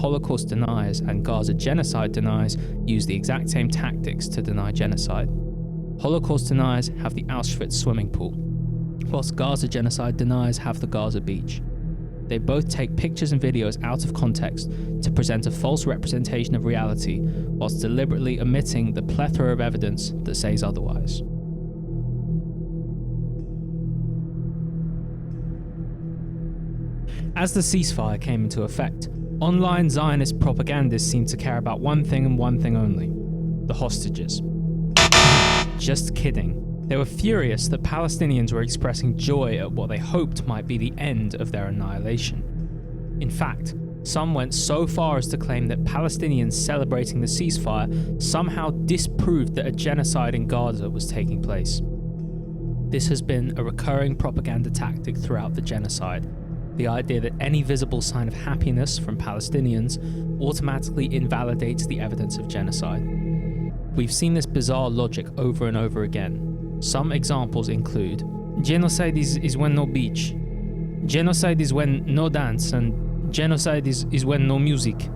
Holocaust deniers and Gaza genocide deniers use the exact same tactics to deny genocide. Holocaust deniers have the Auschwitz swimming pool, whilst Gaza genocide deniers have the Gaza beach. They both take pictures and videos out of context to present a false representation of reality, whilst deliberately omitting the plethora of evidence that says otherwise. As the ceasefire came into effect, online Zionist propagandists seemed to care about one thing and one thing only: the hostages. Just kidding. They were furious that Palestinians were expressing joy at what they hoped might be the end of their annihilation. In fact, some went so far as to claim that Palestinians celebrating the ceasefire somehow disproved that a genocide in Gaza was taking place. This has been a recurring propaganda tactic throughout the genocide. The idea that any visible sign of happiness from Palestinians automatically invalidates the evidence of genocide. We've seen this bizarre logic over and over again. Some examples include: genocide is when no beach, genocide is when no dance, and genocide is when no music.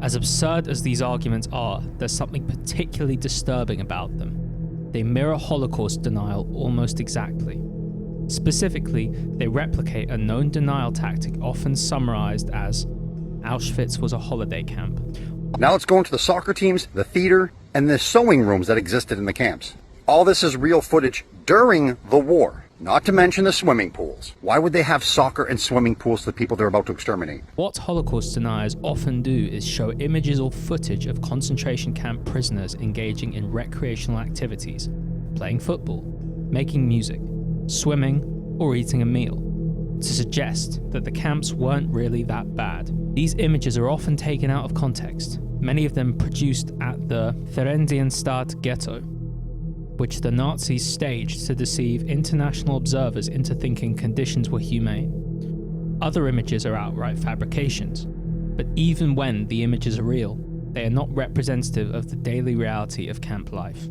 As absurd as these arguments are, there's something particularly disturbing about them. They mirror Holocaust denial almost exactly. Specifically, they replicate a known denial tactic often summarized as Auschwitz was a holiday camp. Now let's go into the soccer teams, the theater, and the sewing rooms that existed in the camps. All this is real footage during the war, not to mention the swimming pools. Why would they have soccer and swimming pools to the people they're about to exterminate? What Holocaust deniers often do is show images or footage of concentration camp prisoners engaging in recreational activities, playing football, making music, swimming, or eating a meal, to suggest that the camps weren't really that bad. These images are often taken out of context, many of them produced at the Theresienstadt ghetto, which the Nazis staged to deceive international observers into thinking conditions were humane. Other images are outright fabrications, but even when the images are real, they are not representative of the daily reality of camp life.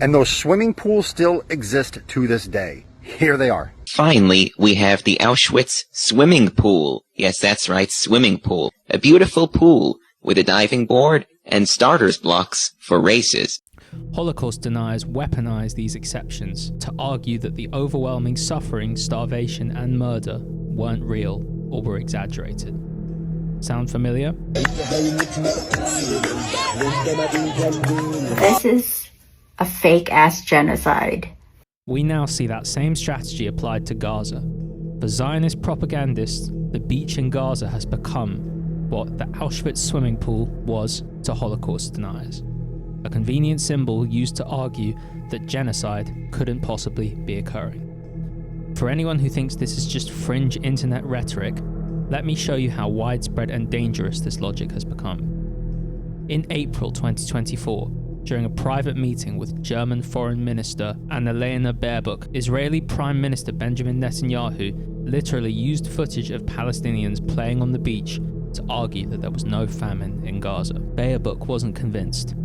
And those swimming pools still exist to this day. Here they are. Finally, we have the Auschwitz swimming pool. Yes, that's right, swimming pool. A beautiful pool with a diving board and starters blocks for races. Holocaust deniers weaponize these exceptions to argue that the overwhelming suffering, starvation, and murder weren't real or were exaggerated. Sound familiar? This is a fake-ass genocide. We now see that same strategy applied to Gaza. For Zionist propagandists, the beach in Gaza has become what the Auschwitz swimming pool was to Holocaust deniers. A convenient symbol used to argue that genocide couldn't possibly be occurring. For anyone who thinks this is just fringe internet rhetoric, let me show you how widespread and dangerous this logic has become. In April 2024, during a private meeting with German Foreign Minister Annalena Baerbock, Israeli Prime Minister Benjamin Netanyahu literally used footage of Palestinians playing on the beach to argue that there was no famine in Gaza. Baerbock wasn't convinced.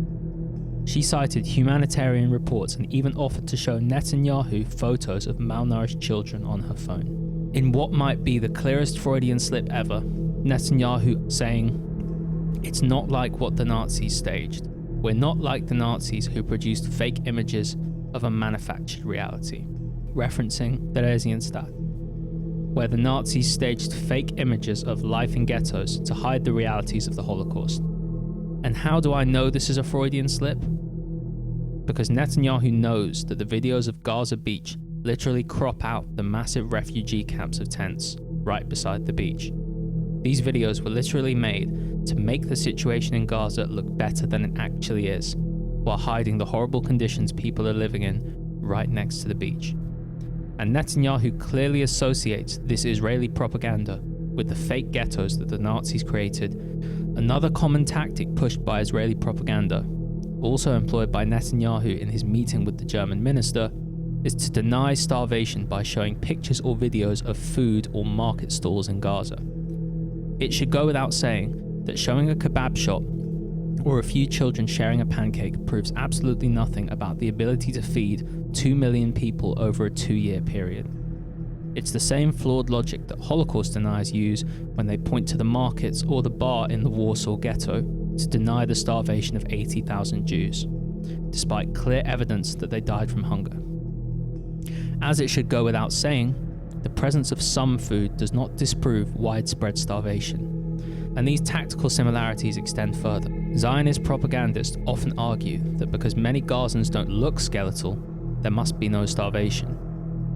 She cited humanitarian reports and even offered to show Netanyahu photos of malnourished children on her phone. In what might be the clearest Freudian slip ever, Netanyahu saying, "It's not like what the Nazis staged. We're not like the Nazis who produced fake images of a manufactured reality," referencing Theresienstadt, where the Nazis staged fake images of life in ghettos to hide the realities of the Holocaust. And how do I know this is a Freudian slip? Because Netanyahu knows that the videos of Gaza beach literally crop out the massive refugee camps of tents right beside the beach. These videos were literally made to make the situation in Gaza look better than it actually is, while hiding the horrible conditions people are living in right next to the beach. And Netanyahu clearly associates this Israeli propaganda with the fake ghettos that the Nazis created. Another common tactic pushed by Israeli propaganda, also employed by Netanyahu in his meeting with the German minister, is to deny starvation by showing pictures or videos of food or market stalls in Gaza. It should go without saying that showing a kebab shop or a few children sharing a pancake proves absolutely nothing about the ability to feed 2 million people over a 2-year period. It's the same flawed logic that Holocaust deniers use when they point to the markets or the bar in the Warsaw Ghetto to deny the starvation of 80,000 Jews, despite clear evidence that they died from hunger. As it should go without saying, the presence of some food does not disprove widespread starvation, and these tactical similarities extend further. Zionist propagandists often argue that because many Gazans don't look skeletal, there must be no starvation.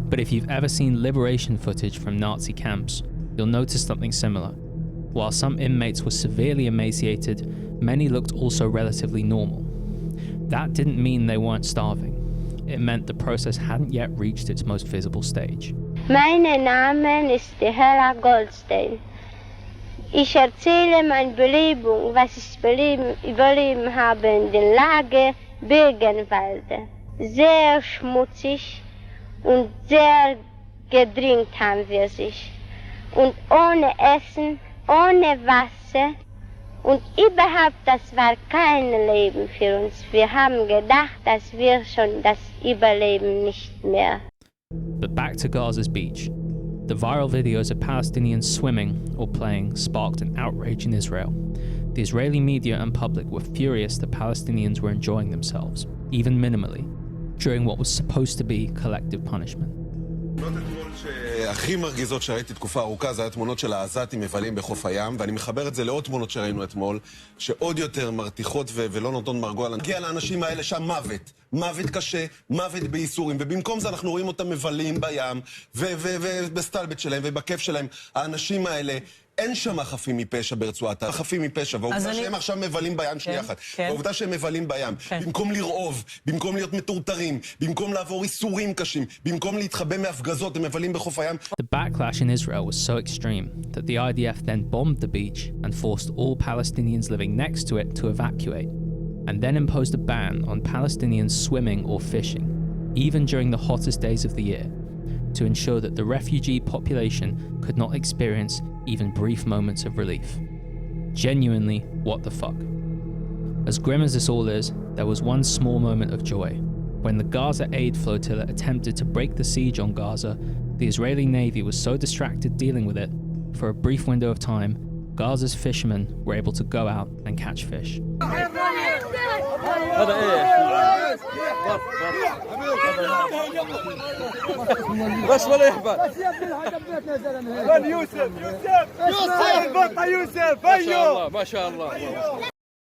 But if you've ever seen liberation footage from Nazi camps, you'll notice something similar. While some inmates were severely emaciated, many looked also relatively normal. That didn't mean they weren't starving. It meant the process hadn't yet reached its most visible stage. Mein Name ist Hella Goldstein. Ich erzähle meine Belebung, was ich überleben habe in den Lager Birkenwalde. Sehr schmutzig und sehr gedrängt haben wir sich. Und ohne Essen, ohne Wasser und überhaupt, das war kein Leben für uns. Wir haben gedacht, dass wir schon das Überleben nicht mehr. But back to Gaza's beach. The viral videos of Palestinians swimming or playing sparked an outrage in Israel. The Israeli media and public were furious that Palestinians were enjoying themselves, even minimally, during what was supposed to be collective punishment. הכי מרגיזות שראיתי תקופה ארוכה זה היה תמונות של העזתים מבלים בחוף הים, ואני מחבר את זה לעוד תמונות שראינו אתמול, שעוד יותר מרתיחות ולא נותנות מרגוע. נגיע לאנשים האלה שם מוות, מוות קשה, מוות בייסורים, ובמקום זה אנחנו רואים אותם מבלים בים, ובסטלבט שלהם ובכיף שלהם. האנשים האלה, אין שם חפים מפשע ברצועת, חפים מפשע, והעובדה שהם עכשיו מבלים בים שנייה אחת, והעובדה שהם מבלים בים, במקום לרעוב, במקום להיות מטורטרים, במקום לעבור איסורים קשים, במקום להתחבא מהפגזות, הם מבלים בחוף הים. The backlash in Israel was so extreme that the IDF then bombed the beach and forced all Palestinians living next to it to evacuate, and then imposed a ban on Palestinians swimming or fishing, even during the hottest days of the year, to ensure that the refugee population could not experience even brief moments of relief. Genuinely, what the fuck? As grim as this all is, there was one small moment of joy. When the Gaza aid flotilla attempted to break the siege on Gaza, the Israeli Navy was so distracted dealing with it, for a brief window of time, Gaza's fishermen were able to go out and catch fish. بس ولا يحبط يوسف يوسف يوسف يوسف ما شاء الله ما شاء الله